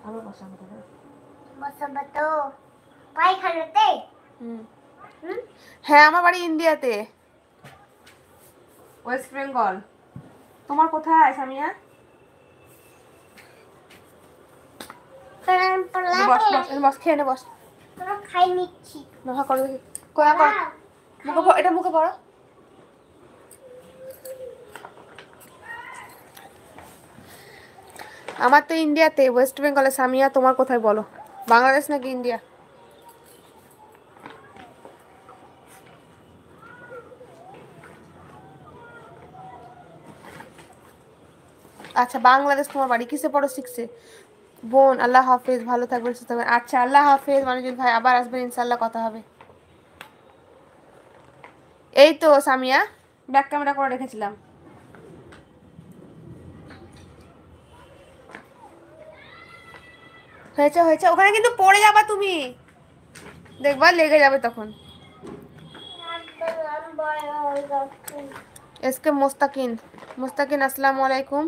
আমি বসাবো তোকে। বসাবো তো পায়খানাতে? হ্যাঁ, আমার বাড়ি ইন্ডিয়াতে, ওয়েস্ট বেঙ্গল। তোমার কোথায় সামিয়া? বস বস বস, খেয়ে নে, বস। খাই নিচ্ছি। নহা করো দেখি, কয়া কর, মুখে এটা মুখে পড়ো। আমার তো ইন্ডিয়াতে, ওয়েস্ট বেঙ্গলে। সামিয়া তোমার কোথায় বলো? বাংলাদেশ নাকি ইন্ডিয়া? আচ্ছা, বাংলাদেশ তোমার বাড়ি। কিসে পড়ো? 6-এ। বোন, আল্লাহ হাফেজ, ভালো থাকবেন, সুস্থ থাকবেন। আচ্ছা, আল্লাহ হাফেজ মানুষজন ভাই, আবার আসবেন ইনশাল্লাহ, কথা হবে। এই তো সামিয়া, ব্যাক ক্যামেরা করে রেখেছিলাম। হয়েছে হয়েছে, ওখানে কিন্তু পড়ে যাবা তুমি, দেখবা লেগে যাবে তখন। এসকে মোস্তাকিন, মোস্তাকিন আসসালামু আলাইকুম।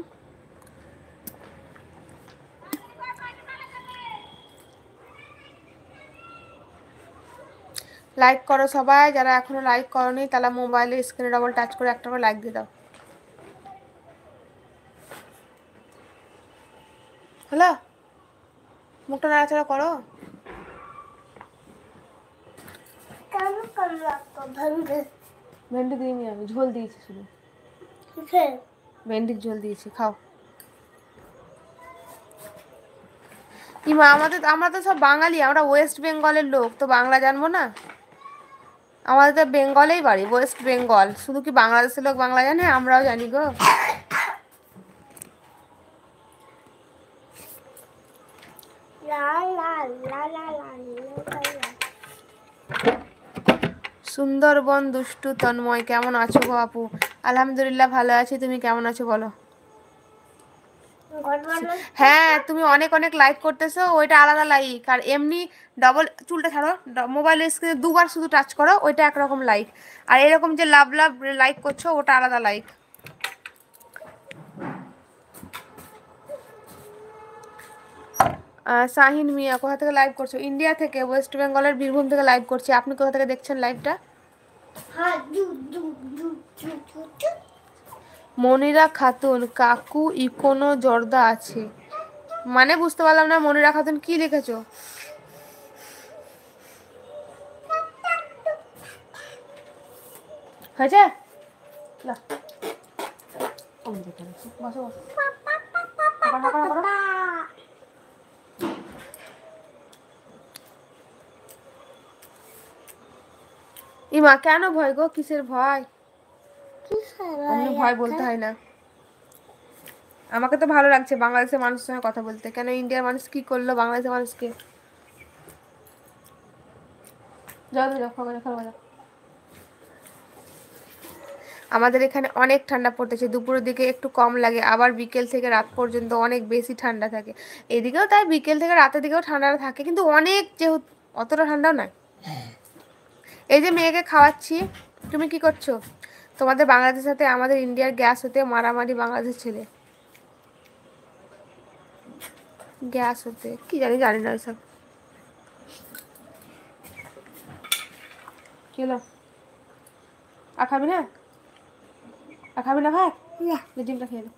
লাইক করো সবাই, যারা এখনো লাইক করোনি তারা মোবাইলে স্ক্রিনে ডবল টাচ করে একটা করে লাইক দিয়ে দাও। হ্যালো, মুখটা নাড়াচাড়া করো। ভেন্ডি দিইনি আমি, ঝোল দিয়েছি শুধু, ভেন্ডির ঝোল দিয়েছি, খাও। ইমা, আমরা তো সব বাঙালি, আমরা ওয়েস্ট বেঙ্গলের লোক, তো বাংলা জানবো না? আমাদের তো বেঙ্গলেই বাড়ি, ওয়েস্ট বেঙ্গল। শুধু কি বাংলাদেশের লোক বাংলা জানে? আমরাও জানি গো। সুন্দরবন দুষ্টু তন্ময়, কেমন আছো গো আপু? আলহামদুলিল্লাহ ভালো আছি, তুমি কেমন আছো বলো? হ্যাঁ, তুমি অনেক অনেক লাইক করতেছো, ওইটা আলাদা লাইক। আর এমনি ডবল, চুলটা ছাড়ো, মোবাইলের স্ক্রিনে দুবার শুধু টাচ করো, ওইটা একরকম লাইক। আর এরকম যে লাভ লাভ লাইক করছো, ওটা আলাদা লাইক। শাহিন মিয়া, কোথা থেকে লাইভ করছো? ইন্ডিয়া থেকে, ওয়েস্ট বেঙ্গলের বীরভূম থেকে লাইভ করছি। আপনি কোথা থেকে দেখছেন লাইভটা? মনিরা খাতুন, কাকু ইকোনো জর্দা আছে, মানে বুঝতে পারলাম না। মনিরা খাতুন কি লিখেছো? হয়েছে? বসো বসো, ইমা কেন ভয় গো? কিসের ভয়? ভয় বলতে হয় না। আমাকে তো ভালো লাগছে বাংলাদেশের মানুষের সঙ্গে কথা বলতে। কেন ইন্ডিয়ার মানুষ কি করলো বাংলাদেশের মানুষকে? আমাদের এখানে অনেক ঠান্ডা পড়তেছে, দুপুরের দিকে একটু কম লাগে, আবার বিকেল থেকে রাত পর্যন্ত অনেক বেশি ঠান্ডা থাকে। এদিকেও তাই, বিকেল থেকে রাতের দিকেও ঠান্ডাটা থাকে, কিন্তু অনেক, যেহেতু অতটা ঠান্ডাও নয়। এই যে মেয়েকে খাওয়াচ্ছি, তুমি কি করছো? তোমাদের বাংলাদেশের সাথে আমাদের ইন্ডিয়ার গ্যাস হতে মারামারি, বাংলাদেশের ছেলে গ্যাস হতে কি জানি না ওইসব। কি হলো? আর খাবি না? আর খাবি না ভাই? ডিমটা খেয়ে দে।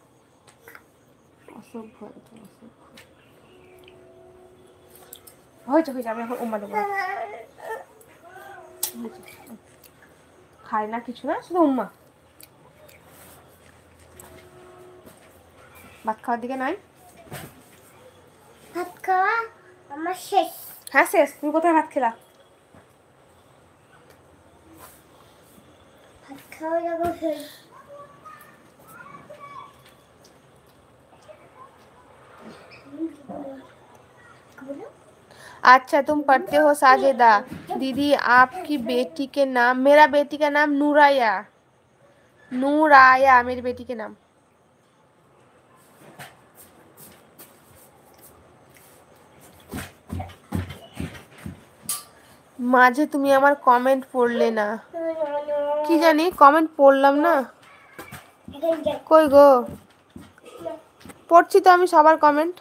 অসভ্য, হয়েছে হয়েছে, আমি এখন উম্মা দেবো। খাই না কিছু না, শুধু উম্মা। ভাত খাওয়ার দিকে নাই? ভাত খাওয়া আমার শেষ। হ্যাঁ শেষ। তুমি কোথায় ভাত খেলা? ভাত খাওয়া যখন শেষ। अच्छा, तुम पढ़ते हो साजेदा? दीदी आपकी बेटी के नाम? मेरा बेटी का नाम नूराया, नूराया मेरी बेटी के नाम। মাঝে তুমি আমার কমেন্ট পড়লে না, কি জানি কমেন্ট পড়লাম না। কই গো? পড়ছি তো আমি সবার কমেন্ট।